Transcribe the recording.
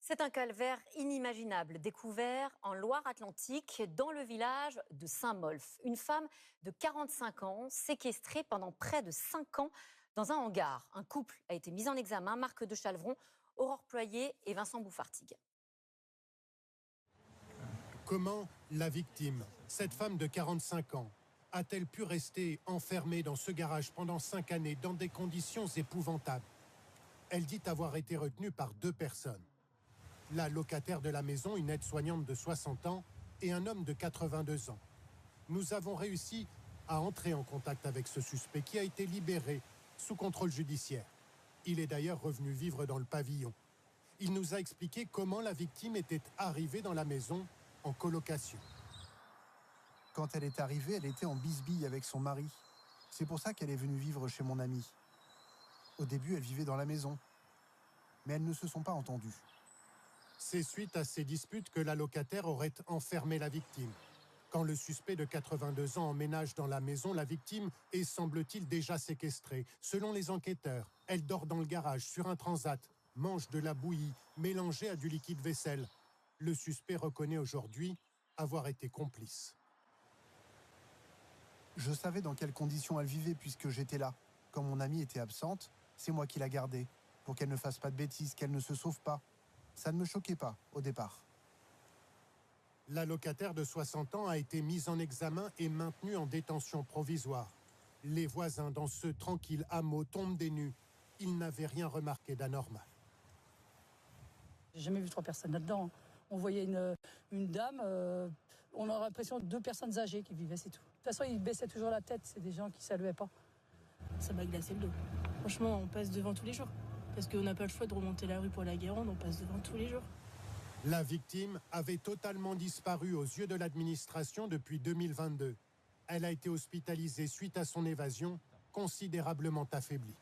C'est un calvaire inimaginable découvert en Loire-Atlantique, dans le village de Saint-Molf. Une femme de 45 ans, séquestrée pendant près de 5 ans dans un hangar. Un couple a été mis en examen, Marc de Chalvron, Aurore Ployer et Vincent Bouffartigue. Comment la victime, cette femme de 45 ans, a-t-elle pu rester enfermée dans ce garage pendant 5 années dans des conditions épouvantables? Elle dit avoir été retenue par 2 personnes. La locataire de la maison, une aide-soignante de 60 ans, et un homme de 82 ans. Nous avons réussi à entrer en contact avec ce suspect qui a été libéré sous contrôle judiciaire. Il est d'ailleurs revenu vivre dans le pavillon. Il nous a expliqué comment la victime était arrivée dans la maison en colocation. Quand elle est arrivée, elle était en bisbille avec son mari. C'est pour ça qu'elle est venue vivre chez mon ami. Au début, elle vivait dans la maison. Mais elles ne se sont pas entendues. C'est suite à ces disputes que la locataire aurait enfermé la victime. Quand le suspect de 82 ans emménage dans la maison, la victime est, semble-t-il, déjà séquestrée. Selon les enquêteurs, elle dort dans le garage sur un transat, mange de la bouillie mélangée à du liquide vaisselle. Le suspect reconnaît aujourd'hui avoir été complice. Je savais dans quelles conditions elle vivait puisque j'étais là. Quand mon amie était absente, c'est moi qui la gardais, pour qu'elle ne fasse pas de bêtises, qu'elle ne se sauve pas. Ça ne me choquait pas, au départ. La locataire de 60 ans a été mise en examen et maintenue en détention provisoire. Les voisins dans ce tranquille hameau tombent des nues. Ils n'avaient rien remarqué d'anormal. J'ai jamais vu 3 personnes là-dedans. On voyait une dame, on a l'impression de 2 personnes âgées qui vivaient, c'est tout. De toute façon, ils baissaient toujours la tête, c'est des gens qui ne saluaient pas. Ça m'a glacé le dos. Franchement, on passe devant tous les jours. Parce qu'on n'a pas le choix de remonter la rue pour la Guérande, on passe devant tous les jours. La victime avait totalement disparu aux yeux de l'administration depuis 2022. Elle a été hospitalisée suite à son évasion, considérablement affaiblie.